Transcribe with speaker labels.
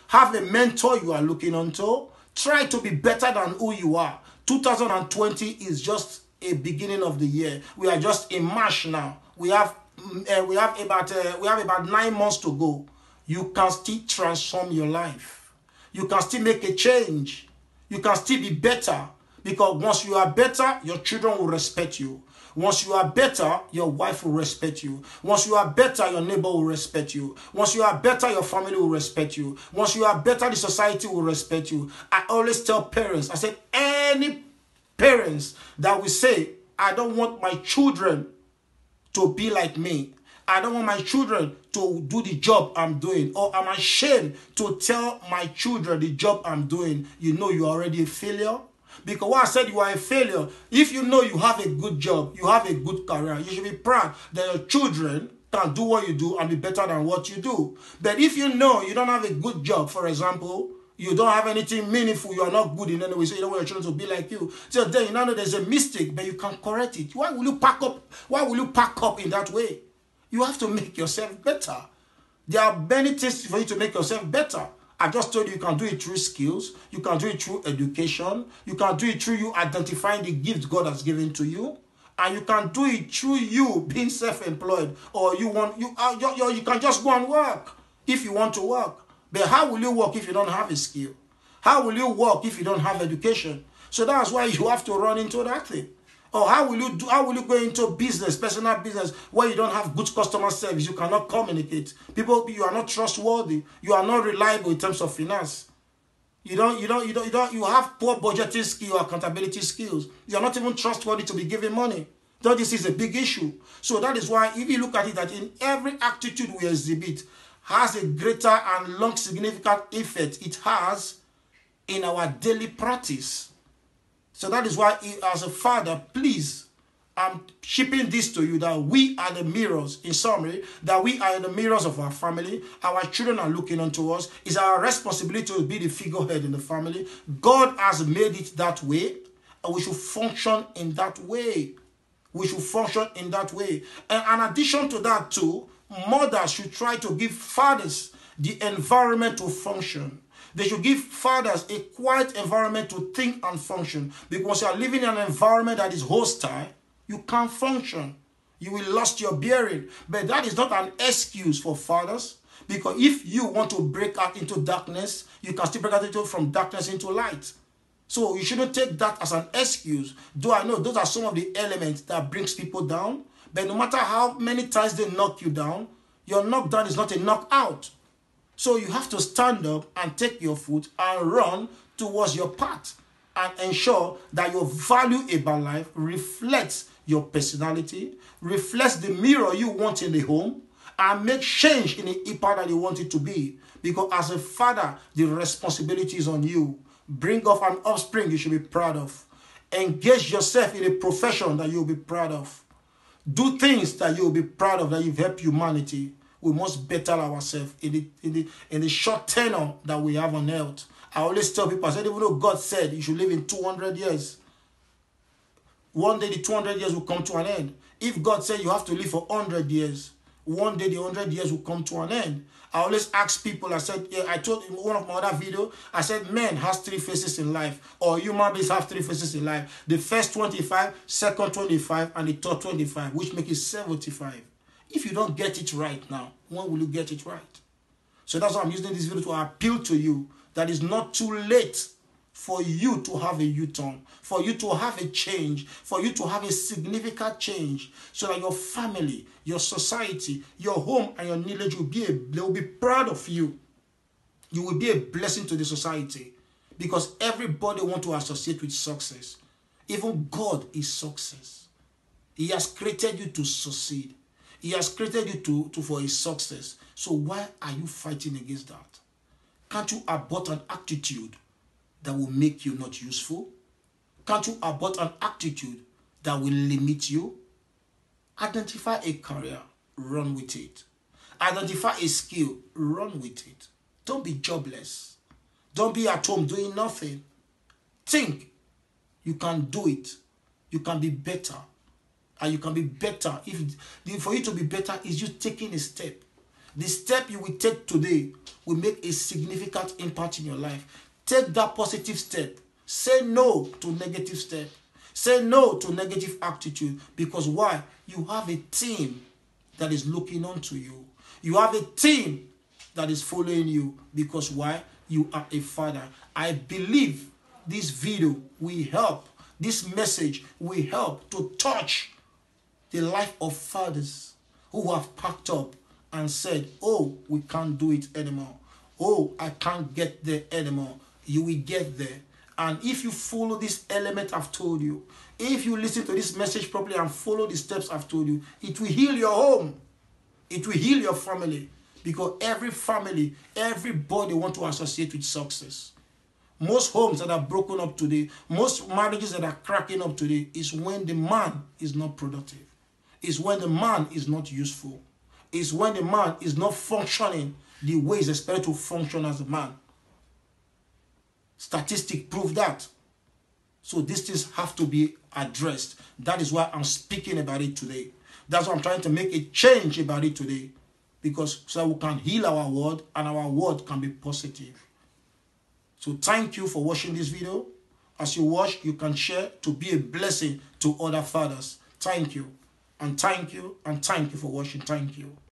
Speaker 1: Have a mentor you are looking onto. Try to be better than who you are. 2020 is just a beginning of the year. We are just in March now. We have about 9 months to go. You can still transform your life. You can still make a change. You can still be better, because once you are better, your children will respect you. Once you are better, your wife will respect you. Once you are better, your neighbor will respect you. Once you are better, your family will respect you. Once you are better, the society will respect you. I always tell parents, I said, any parents that will say, I don't want my children to be like me, I don't want my children to do the job I'm doing, or I'm ashamed to tell my children the job I'm doing, you know you're already a failure. Because what I said, you are a failure. If you know you have a good job, you have a good career, you should be proud that your children can do what you do and be better than what you do. But if you know you don't have a good job, for example, you don't have anything meaningful, you are not good in any way, so you don't want your children to be like you, so then you know there's a mistake, but you can correct it. Why will you pack up? Why will you pack up in that way? You have to make yourself better. There are many things for you to make yourself better. I just told you, you can do it through skills, you can do it through education, you can do it through you identifying the gift God has given to you, and you can do it through you being self-employed, or you can just go and work if you want to work. But how will you work if you don't have a skill? How will you work if you don't have education? So that's why you have to run into that thing. Or how will you go into business, personal business, where you don't have good customer service, you cannot communicate. People, you are not trustworthy, you are not reliable in terms of finance. You have poor budgeting skill, accountability skills. You are not even trustworthy to be giving money. So this is a big issue. So that is why if you look at it, that in every attitude we exhibit has a greater and long significant effect it has in our daily practice. So that is why, as a father, please, I'm shipping this to you, that we are the mirrors, in summary, that we are the mirrors of our family. Our children are looking onto us. It's our responsibility to be the figurehead in the family. God has made it that way, and we should function in that way. We should function in that way. And in addition to that too, mothers should try to give fathers the environment to function. They should give fathers a quiet environment to think and function. Because you are living in an environment that is hostile, you can't function. You will lose your bearing. But that is not an excuse for fathers. Because if you want to break out into darkness, you can still break out from darkness into light. So you shouldn't take that as an excuse. Though I know those are some of the elements that brings people down. But no matter how many times they knock you down, your knockdown is not a knockout. So you have to stand up and take your foot and run towards your path and ensure that your value about life reflects your personality, reflects the mirror you want in the home, and make change in the impact that you want it to be. Because as a father, the responsibility is on you. Bring up an offspring you should be proud of. Engage yourself in a profession that you'll be proud of. Do things that you'll be proud of, that you've helped humanity. We must better ourselves in the short tenure that we have on earth. I always tell people, I said, even though God said you should live in 200 years, one day the 200 years will come to an end. If God said you have to live for 100 years, one day the 100 years will come to an end. I always ask people, I said, yeah, I told in one of my other videos, I said, man has 3 faces in life, or human beings have 3 faces in life. The first 25, second 25, and the third 25, which makes it 75. If you don't get it right now, when will you get it right? So that's why I'm using this video to appeal to you that it's not too late for you to have a U-turn, for you to have a change, for you to have a significant change, so that your family, your society, your home, and your village they will be proud of you. You will be a blessing to the society, because everybody wants to associate with success. Even God is success. He has created you to succeed. He has created you for his success. So why are you fighting against that? Can't you abort an attitude that will make you not useful? Can't you abort an attitude that will limit you? Identify a career, run with it. Identify a skill, run with it. Don't be jobless. Don't be at home doing nothing. Think you can do it. You can be better. And you can be better. For you to be better is you taking a step. The step you will take today will make a significant impact in your life. Take that positive step. Say no to negative step. Say no to negative attitude. Because why? You have a team that is looking on to you. You have a team that is following you. Because why? You are a father. I believe this video will help. This message will help to touch the life of fathers who have packed up and said, oh, we can't do it anymore. Oh, I can't get there anymore. You will get there. And if you follow this element I've told you, if you listen to this message properly and follow the steps I've told you, it will heal your home. It will heal your family. Because every family, everybody wants to associate with success. Most homes that are broken up today, most marriages that are cracking up today is when the man is not productive. It's when the man is not useful. It's when the man is not functioning the way he's expected to function as a man. Statistics prove that. So these things have to be addressed. That is why I'm speaking about it today. That's why I'm trying to make a change about it today. Because so we can heal our world and our world can be positive. So thank you for watching this video. As you watch, you can share to be a blessing to other fathers. Thank you. And thank you. And thank you for watching. Thank you.